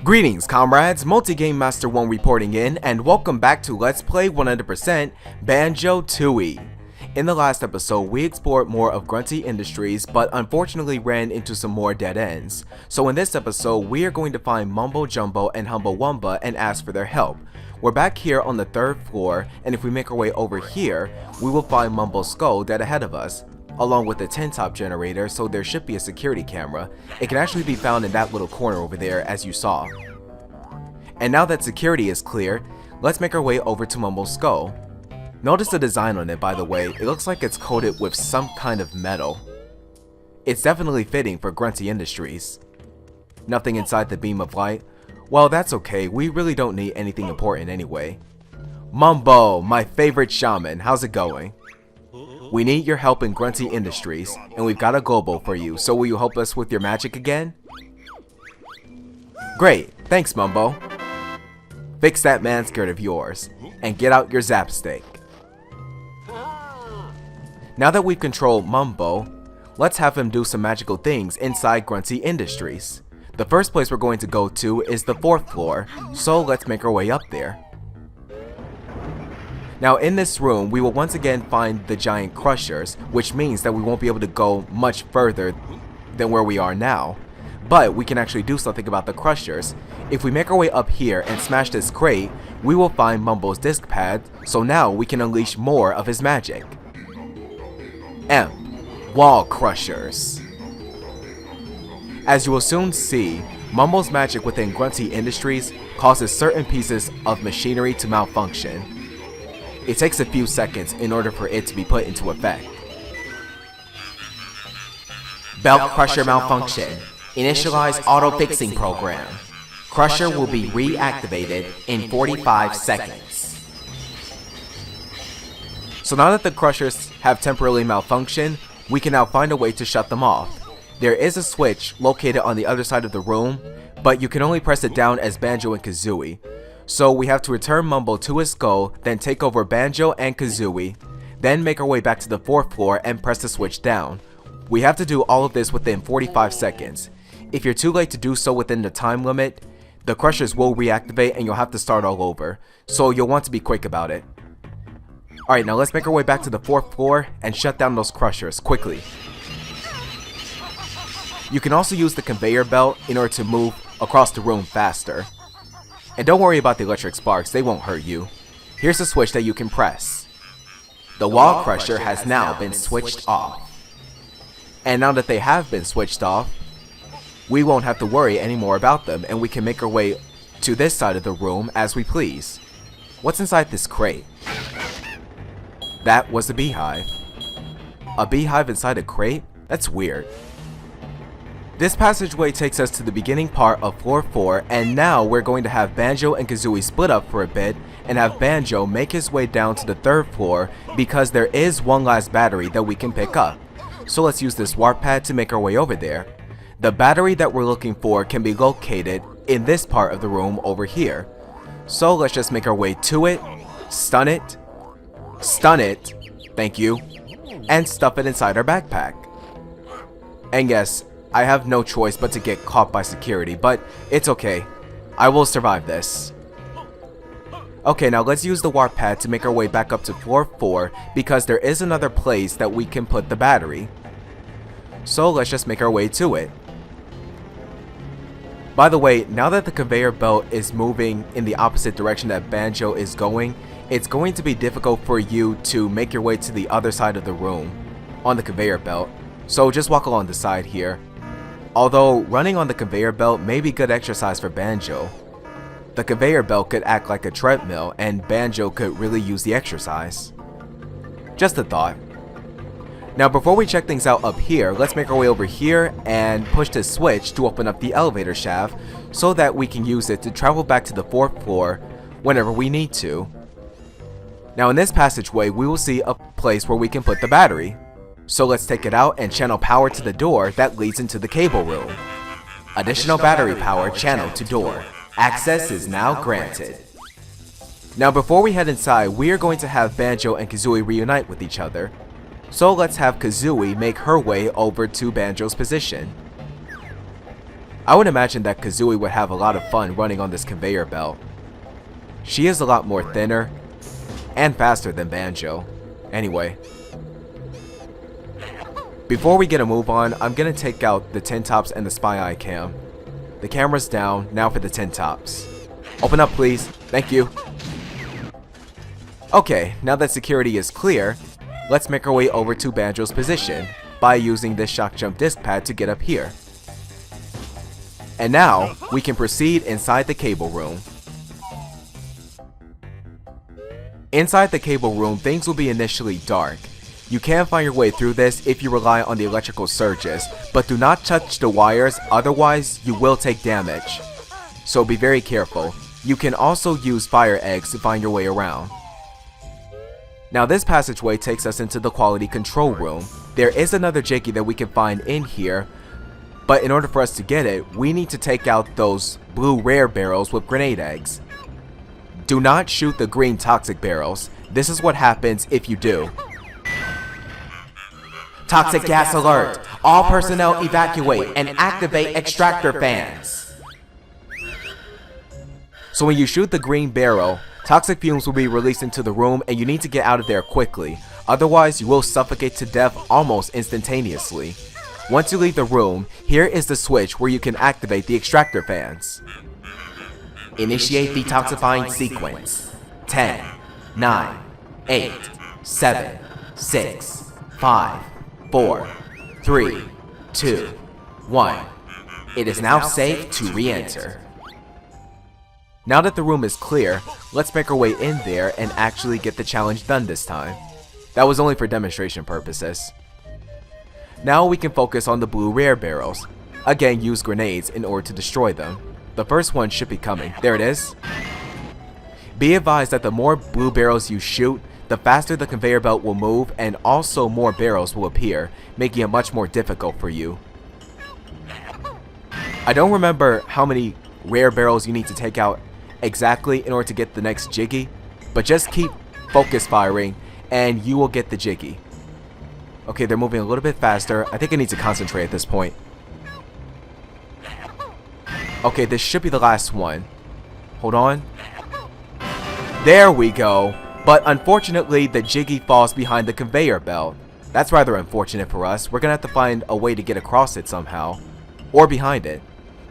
Greetings comrades, Multi-Game Master 1 reporting in, and welcome back to Let's Play 100% Banjo-Tooie. In the last episode, we explored more of Grunty Industries, but unfortunately ran into some more dead ends. So in this episode, we are going to find Mumbo Jumbo and Humba and ask for their help. We're back here on the 3rd floor, and if we make our way over here, we will find Mumbo's skull dead ahead of us, along with a tin top generator, so there should be a security camera. It can actually be found in that little corner over there, as you saw. And now that security is clear, let's make our way over to Mumbo's skull. Notice the design on it, by the way. It looks like it's coated with some kind of metal. It's definitely fitting for Grunty Industries. Nothing inside the beam of light. Well, that's okay, we really don't need anything important anyway. Mumbo, my favorite shaman, how's it going? We need your help in Grunty Industries, and we've got a global for you, so will you help us with your magic again? Great, thanks Mumbo. Fix that man skirt of yours, and get out your zap stick. Now that we've controlled Mumbo, let's have him do some magical things inside Grunty Industries. The first place we're going to go to is the 4th floor, so let's make our way up there. Now in this room, we will once again find the giant crushers, which means that we won't be able to go much further than where we are now. But we can actually do something about the crushers. If we make our way up here and smash this crate, we will find Mumbo's disc pad, so now we can unleash more of his magic. Wall Crushers. As you will soon see, Mumbo's magic within Grunty Industries causes certain pieces of machinery to malfunction. It takes a few seconds in order for it to be put into effect. Belt Crusher malfunction. Initialize auto-fixing program. Crusher will be reactivated in 45 seconds. So now that the crushers have temporarily malfunctioned, we can now find a way to shut them off. There is a switch located on the other side of the room, but you can only press it down as Banjo and Kazooie. So we have to return Mumbo to his skull, then take over Banjo and Kazooie, then make our way back to the 4th floor and press the switch down. We have to do all of this within 45 seconds. If you're too late to do so within the time limit, the crushers will reactivate and you'll have to start all over, so you'll want to be quick about it. Alright, now let's make our way back to the 4th floor and shut down those crushers quickly. You can also use the conveyor belt in order to move across the room faster. And don't worry about the electric sparks, they won't hurt you. Here's a switch that you can press. The wall crusher has now been switched off. And now that they have been switched off, we won't have to worry anymore about them, and we can make our way to this side of the room as we please. What's inside this crate? That was a beehive. A beehive inside a crate? That's weird. This passageway takes us to the beginning part of floor 4, and now we're going to have Banjo and Kazooie split up for a bit and have Banjo make his way down to the 3rd floor because there is one last battery that we can pick up. So let's use this warp pad to make our way over there. The battery that we're looking for can be located in this part of the room over here. So let's just make our way to it, stun it, thank you, and stuff it inside our backpack. And yes, I have no choice but to get caught by security, but it's okay. I will survive this. Okay, now let's use the warp pad to make our way back up to floor 4 because there is another place that we can put the battery. So let's just make our way to it. By the way, now that the conveyor belt is moving in the opposite direction that Banjo is going, it's going to be difficult for you to make your way to the other side of the room on the conveyor belt. So just walk along the side here. Although running on the conveyor belt may be good exercise for Banjo. The conveyor belt could act like a treadmill and Banjo could really use the exercise. Just a thought. Now before we check things out up here, let's make our way over here and push this switch to open up the elevator shaft so that we can use it to travel back to the 4th floor whenever we need to. Now in this passageway, we will see a place where we can put the battery. So let's take it out and channel power to the door that leads into the cable room. Additional battery power channeled to door. Access is now granted. Now before we head inside, we are going to have Banjo and Kazooie reunite with each other. So let's have Kazooie make her way over to Banjo's position. I would imagine that Kazooie would have a lot of fun running on this conveyor belt. She is a lot more thinner and faster than Banjo. Anyway, before we get a move on, I'm gonna take out the tin tops and the spy eye cam. The camera's down, now for the tin tops. Open up please, thank you. Okay, now that security is clear, let's make our way over to Banjo's position by using this shock jump disc pad to get up here. And now, we can proceed inside the cable room. Inside the cable room, things will be initially dark. You can find your way through this if you rely on the electrical surges, but do not touch the wires, otherwise you will take damage. So be very careful. You can also use fire eggs to find your way around. Now this passageway takes us into the quality control room. There is another Jiggy that we can find in here, but in order for us to get it, we need to take out those blue rare barrels with grenade eggs. Do not shoot the green toxic barrels. This is what happens if you do. Toxic gas alert! All personnel evacuate and activate extractor fans. So when you shoot the green barrel, toxic fumes will be released into the room and you need to get out of there quickly. Otherwise, you will suffocate to death almost instantaneously. Once you leave the room, here is the switch where you can activate the extractor fans. Initiate detoxifying sequence. 10, 9, 8, 7, 6, 5, 4, 3, 2, 1. It is now safe to re-enter. Now that the room is clear, let's make our way in there and actually get the challenge done this time. That was only for demonstration purposes. Now we can focus on the blue rare barrels. Again, use grenades in order to destroy them. The first one should be coming. There it is. Be advised that the more blue barrels you shoot, the faster the conveyor belt will move and also more barrels will appear, making it much more difficult for you. I don't remember how many rare barrels you need to take out exactly in order to get the next Jiggy, but just keep focus firing and you will get the Jiggy. Okay, they're moving a little bit faster. I think I need to concentrate at this point. Okay, this should be the last one. Hold on. There we go. But unfortunately, the Jiggy falls behind the conveyor belt. That's rather unfortunate for us. We're gonna have to find a way to get across it somehow. Or behind it.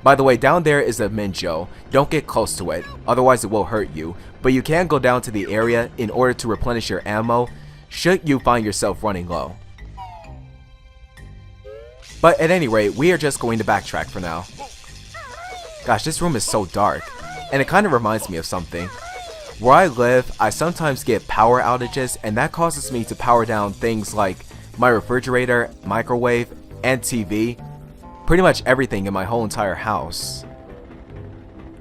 By the way, down there is a Minjo. Don't get close to it, otherwise it will hurt you. But you can go down to the area in order to replenish your ammo, should you find yourself running low. But at any rate, we are just going to backtrack for now. Gosh, this room is so dark. And it kind of reminds me of something. Where I live, I sometimes get power outages, and that causes me to power down things like my refrigerator, microwave, and TV. Pretty much everything in my whole entire house.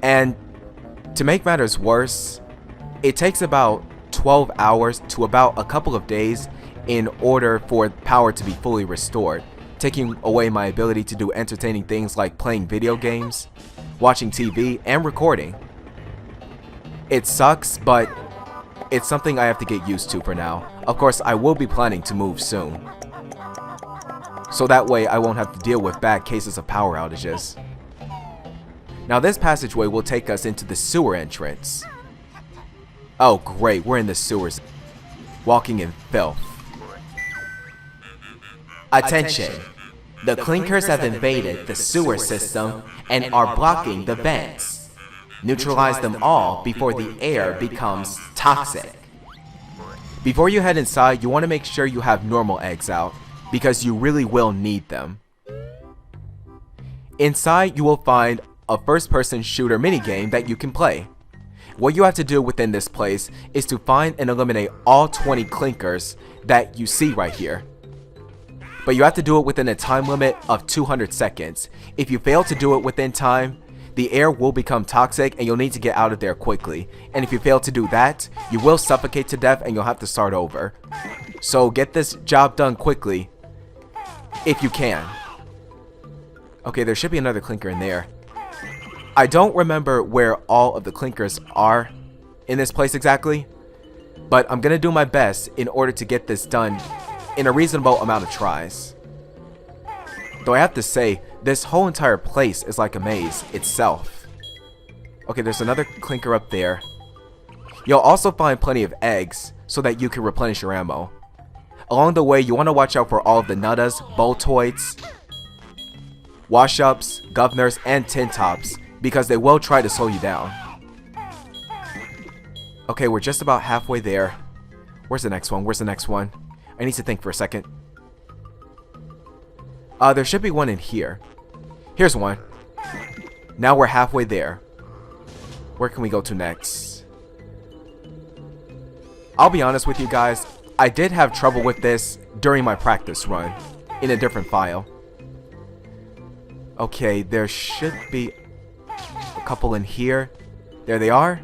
And to make matters worse, it takes about 12 hours to about a couple of days in order for power to be fully restored, taking away my ability to do entertaining things like playing video games, watching TV, and recording. It sucks, but it's something I have to get used to for now. Of course, I will be planning to move soon, so that way I won't have to deal with bad cases of power outages. Now this passageway will take us into the sewer entrance. Oh great, we're in the sewers, walking in filth. Attention! The clinkers have invaded the sewer system and are blocking the vents. Neutralize them all before the air becomes toxic. Before you head inside, you want to make sure you have normal eggs out, because you really will need them. Inside, you will find a first-person shooter minigame that you can play. What you have to do within this place is to find and eliminate all 20 clinkers that you see right here. But you have to do it within a time limit of 200 seconds. If you fail to do it within time, the air will become toxic and you'll need to get out of there quickly. And if you fail to do that, you will suffocate to death and you'll have to start over. So get this job done quickly, if you can. Okay, there should be another clinker in there. I don't remember where all of the clinkers are in this place exactly, but I'm gonna do my best in order to get this done in a reasonable amount of tries. Though I have to say, This whole entire place is like a maze itself. Okay, there's another clinker up there. You'll also find plenty of eggs so that you can replenish your ammo. Along the way, you want to watch out for all of the nuttas, boltoids, wash-ups, governors, and tin tops because they will try to slow you down. Okay, we're just about halfway there. Where's the next one? Where's the next one? I need to think for a second. There should be one in here. Here's one. Now we're halfway there. Where can we go to next? I'll be honest with you guys, I did have trouble with this during my practice run in a different file. Okay, there should be a couple in here. There they are.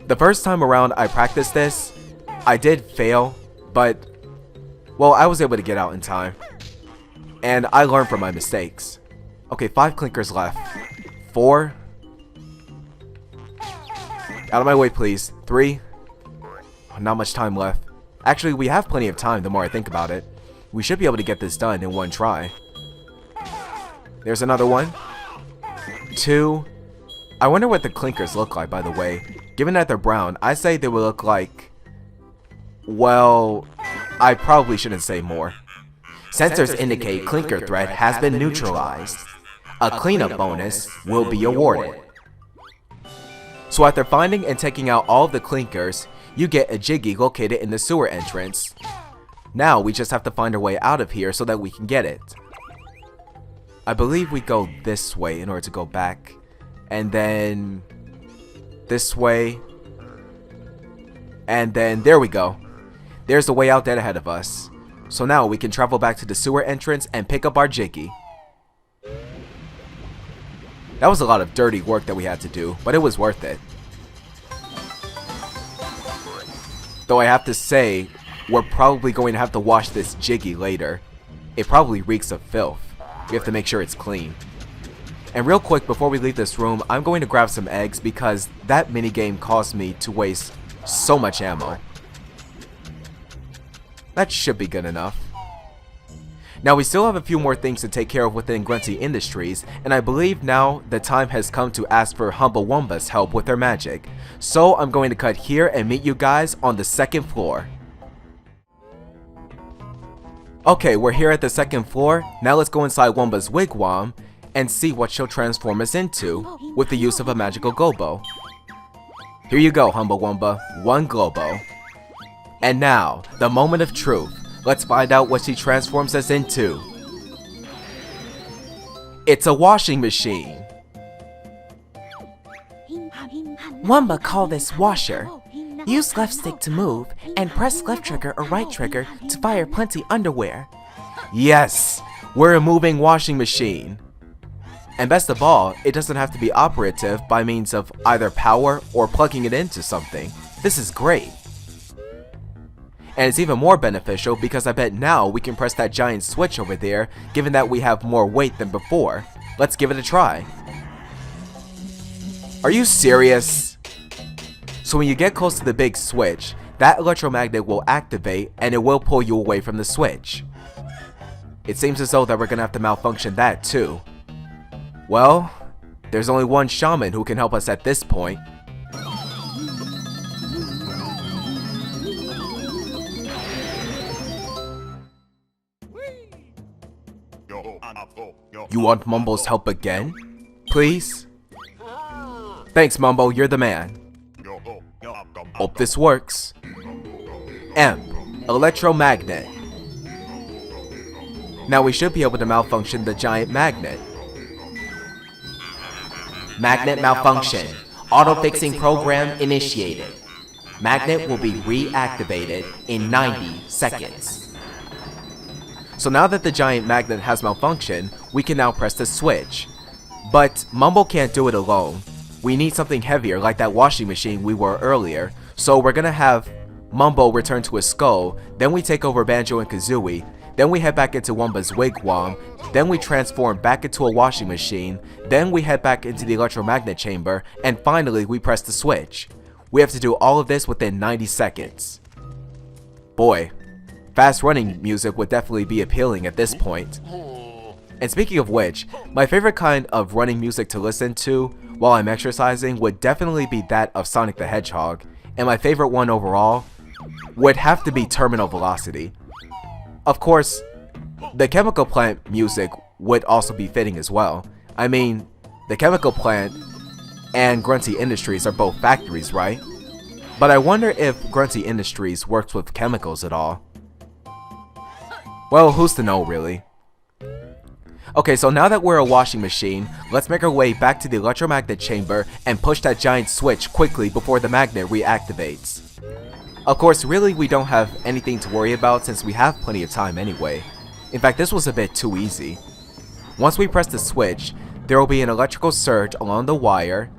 The first time around I practiced this, I did fail, but, well, I was able to get out in time. And I learned from my mistakes. Okay, 5 clinkers left. 4. Out of my way, please. 3. Not much time left. Actually, we have plenty of time the more I think about it. We should be able to get this done in one try. There's another one. 2. I wonder what the clinkers look like, by the way. Given that they're brown, I say they will look like... Well, I probably shouldn't say more. Sensors indicate clinker threat has been neutralized. A cleanup bonus will be awarded. So after finding and taking out all of the clinkers, you get a Jiggy located in the sewer entrance. Now we just have to find our way out of here so that we can get it. I believe we go this way in order to go back. And then... this way. And then there we go. There's the way out dead ahead of us. So now we can travel back to the sewer entrance and pick up our Jiggy. That was a lot of dirty work that we had to do, but it was worth it. Though I have to say, we're probably going to have to wash this Jiggy later. It probably reeks of filth. We have to make sure it's clean. And real quick, before we leave this room, I'm going to grab some eggs because that minigame caused me to waste so much ammo. That should be good enough. Now we still have a few more things to take care of within Grunty Industries, and I believe now the time has come to ask for Humba help with their magic. So I'm going to cut here and meet you guys on the 2nd floor. Okay, we're here at the 2nd floor. Now let's go inside Wumba's wigwam and see what she'll transform us into with the use of a magical Globo. Here you go, Humba Wumba, 1 Globo. And now, the moment of truth. Let's find out what she transforms us into. It's a washing machine. Wumba call this washer. Use left stick to move, and press left trigger or right trigger to fire plenty underwear. Yes, we're a moving washing machine. And best of all, it doesn't have to be operative by means of either power or plugging it into something. This is great. And it's even more beneficial because I bet now we can press that giant switch over there, given that we have more weight than before. Let's give it a try. Are you serious? So when you get close to the big switch, that electromagnet will activate and it will pull you away from the switch. It seems as though that we're gonna have to malfunction that too. Well, there's only one shaman who can help us at this point. You want Mumbo's help again? Please? Thanks, Mumbo, you're the man. Hope this works. Amp, electromagnet. Now we should be able to malfunction the giant magnet. Magnet malfunction. Auto-fixing program initiated. Magnet will be reactivated in 90 seconds. So now that the giant magnet has malfunctioned, we can now press the switch. But Mumbo can't do it alone. We need something heavier like that washing machine we were earlier. So we're gonna have Mumbo return to his skull, then we take over Banjo and Kazooie, then we head back into Wumba's wigwam, then we transform back into a washing machine, then we head back into the electromagnet chamber, and finally we press the switch. We have to do all of this within 90 seconds. Boy, fast running music would definitely be appealing at this point. And speaking of which, my favorite kind of running music to listen to while I'm exercising would definitely be that of Sonic the Hedgehog, and my favorite one overall would have to be Terminal Velocity. Of course, the Chemical Plant music would also be fitting as well. I mean, the Chemical Plant and Grunty Industries are both factories, right? But I wonder if Grunty Industries works with chemicals at all. Well, who's to know, really? Okay, so now that we're a washing machine, let's make our way back to the electromagnet chamber and push that giant switch quickly before the magnet reactivates. Of course, really we don't have anything to worry about since we have plenty of time anyway. In fact, this was a bit too easy. Once we press the switch, there will be an electrical surge along the wire,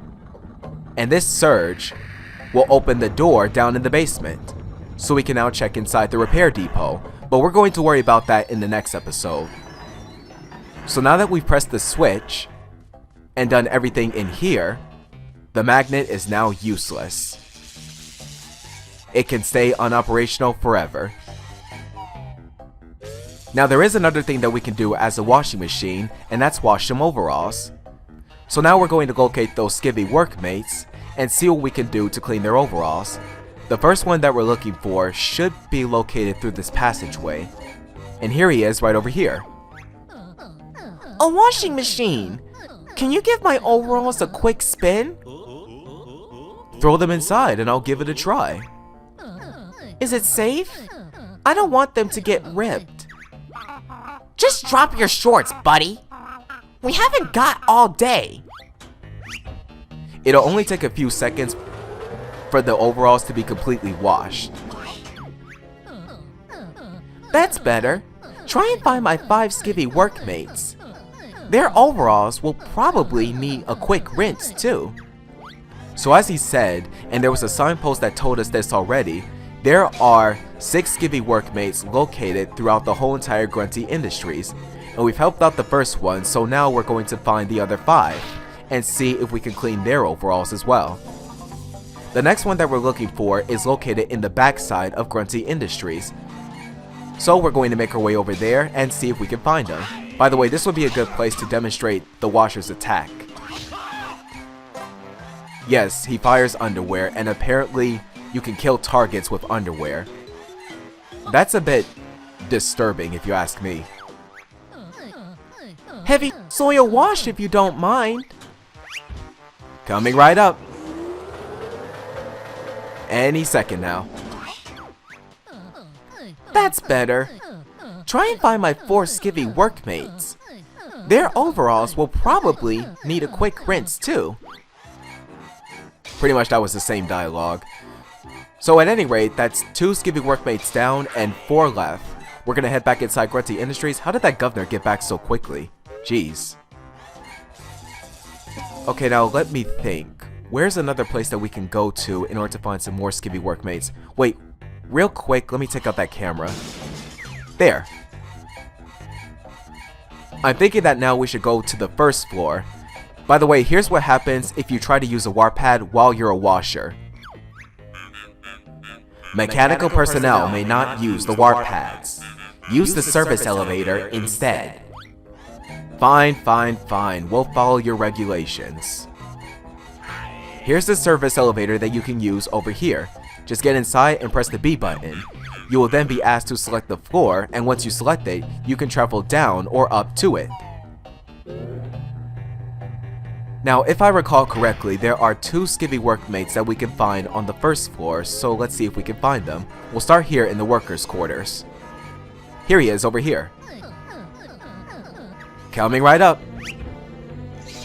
and this surge will open the door down in the basement, so we can now check inside the repair depot, but we're going to worry about that in the next episode. So now that we've pressed the switch and done everything in here, the magnet is now useless. It can stay unoperational forever. Now there is another thing that we can do as a washing machine, and that's wash some overalls. So now we're going to locate those skivvy workmates and see what we can do to clean their overalls. The first one that we're looking for should be located through this passageway. And here he is right over here. A washing machine! Can you give my overalls a quick spin? Throw them inside and I'll give it a try. Is it safe? I don't want them to get ripped. Just drop your shorts, buddy. We haven't got all day. It'll only take a few seconds for the overalls to be completely washed. That's better. Try and find my 5 skivvy workmates. Their overalls will probably need a quick rinse too. So as he said, and there was a signpost that told us this already, there are 6 skivvy workmates located throughout the whole entire Grunty Industries. And we've helped out the first one, so now we're going to find the other 5 and see if we can clean their overalls as well. The next one that we're looking for is located in the backside of Grunty Industries. So we're going to make our way over there and see if we can find them. By the way, this would be a good place to demonstrate the washer's attack. Yes, he fires underwear, and apparently you can kill targets with underwear. That's a bit disturbing if you ask me. Heavy soil wash if you don't mind. Coming right up. Any second now. That's better. Try and find my 4 skivvy workmates. Their overalls will probably need a quick rinse too. Pretty much that was the same dialogue. So at any rate, that's 2 skivvy workmates down and 4 left. We're gonna head back inside Grunty Industries. How did that governor get back so quickly? Jeez. Okay, now let me think. Where's another place that we can go to in order to find some more skivvy workmates? Wait, real quick, let me take out that camera. There. I'm thinking that now we should go to the first floor. By the way, here's what happens if you try to use a warp pad while you're a washer. Mechanical personnel may not use the warp pads. Use the service elevator instead. Fine, fine, fine. We'll follow your regulations. Here's the service elevator that you can use over here. Just get inside and press the B button. You will then be asked to select the floor, and once you select it, you can travel down or up to it. Now, if I recall correctly, there are 2 skivvy workmates that we can find on the first floor, so let's see if we can find them. We'll start here in the workers' quarters. Here he is over here. Coming right up.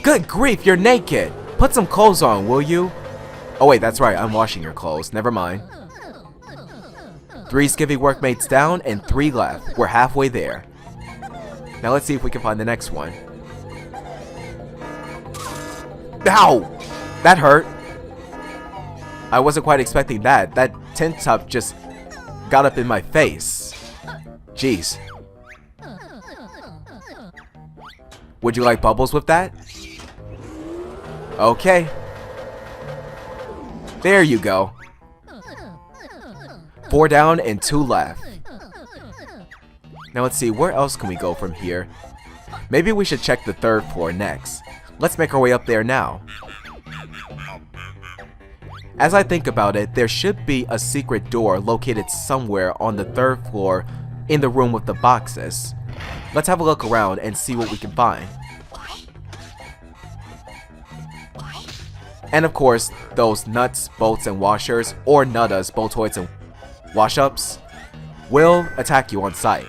Good grief, you're naked! Put some clothes on, will you? Oh wait, that's right, I'm washing your clothes. Never mind. 3 skivvy workmates down and 3 left. We're halfway there. Now let's see if we can find the next one. Ow! That hurt. I wasn't quite expecting that. That tent top just got up in my face. Jeez. Would you like bubbles with that? Okay. There you go. 4 down and 2 left. Now let's see, where else can we go from here? Maybe we should check the 3rd floor next. Let's make our way up there now. As I think about it, there should be a secret door located somewhere on the 3rd floor in the room with the boxes. Let's have a look around and see what we can find. And of course, those nuts, bolts, and washers, or nuttas, boltoids, and wash-ups, will attack you on sight.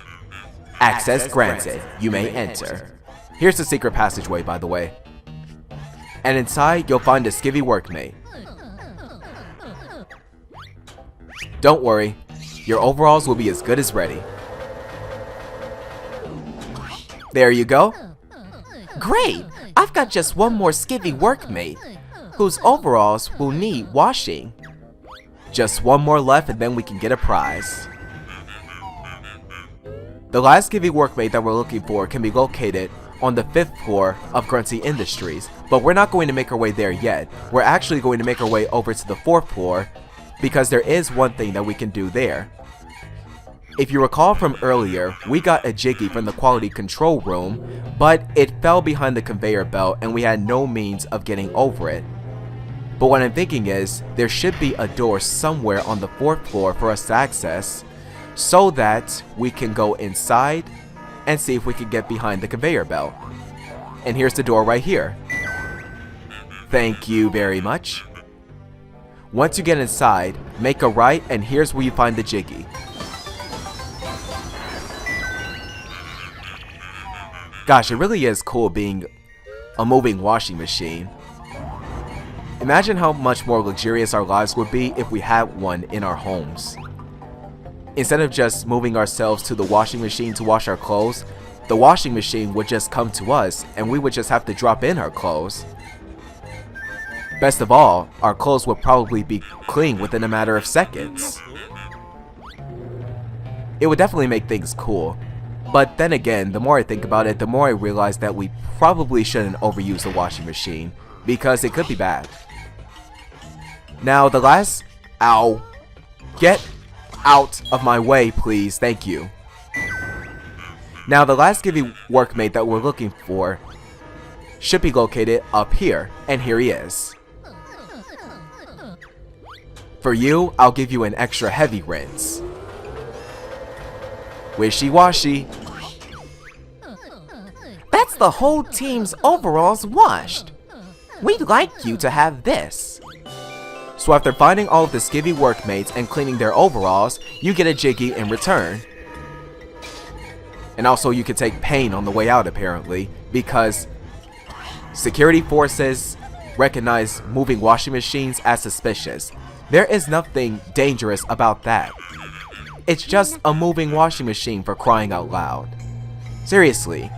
Access granted. You may enter. Here's the secret passageway, by the way. And inside, you'll find a skivvy workmate. Don't worry, your overalls will be as good as ready. There you go. Great! I've got just one more skivvy workmate, whose overalls will need washing. Just one more left and then we can get a prize. The last skivvy workmate that we're looking for can be located on the 5th floor of Grunty Industries, but we're not going to make our way there yet. We're actually going to make our way over to the 4th floor because there is one thing that we can do there. If you recall from earlier, we got a Jiggy from the quality control room, but it fell behind the conveyor belt and we had no means of getting over it. But what I'm thinking is, there should be a door somewhere on the 4th floor for us to access, so that we can go inside and see if we can get behind the conveyor belt. And here's the door right here. Thank you very much. Once you get inside, make a right and here's where you find the Jiggy. Gosh, it really is cool being a moving washing machine. Imagine how much more luxurious our lives would be if we had one in our homes. Instead of just moving ourselves to the washing machine to wash our clothes, the washing machine would just come to us and we would just have to drop in our clothes. Best of all, our clothes would probably be clean within a matter of seconds. It would definitely make things cool. But then again, the more I think about it, the more I realize that we probably shouldn't overuse the washing machine, because it could be bad. Now the last... Ow. Get out of my way, please. Thank you. Now the last skivvy workmate that we're looking for should be located up here, and here he is. For you, I'll give you an extra heavy rinse. Wishy-washy. That's the whole team's overalls washed. We'd like you to have this. So after finding all of the skivvy workmates and cleaning their overalls, you get a Jiggy in return. And also you can take pain on the way out apparently, because security forces recognize moving washing machines as suspicious. There is nothing dangerous about that. It's just a moving washing machine, for crying out loud. Seriously.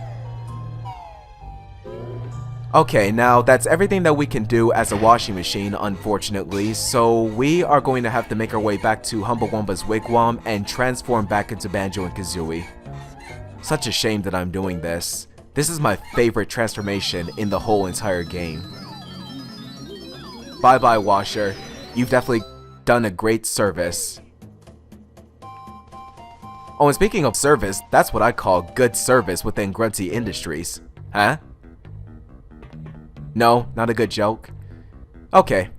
Okay, now that's everything that we can do as a washing machine, unfortunately, so we are going to have to make our way back to Humba Wumba's wigwam and transform back into Banjo and Kazooie. Such a shame that I'm doing this. This is my favorite transformation in the whole entire game. Bye bye, Washer. You've definitely done a great service. Oh, and speaking of service, that's what I call good service within Grunty Industries. Huh? No, not a good joke. Okay.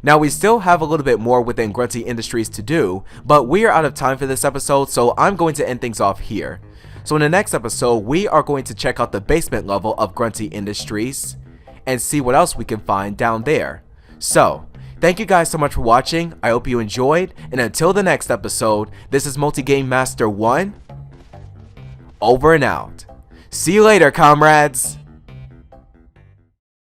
Now we still have a little bit more within Grunty Industries to do, but we are out of time for this episode, so I'm going to end things off here. So in the next episode, we are going to check out the basement level of Grunty Industries and see what else we can find down there. So, thank you guys so much for watching. I hope you enjoyed, and until the next episode, this is Multi-Game Master 1, over and out. See you later, comrades!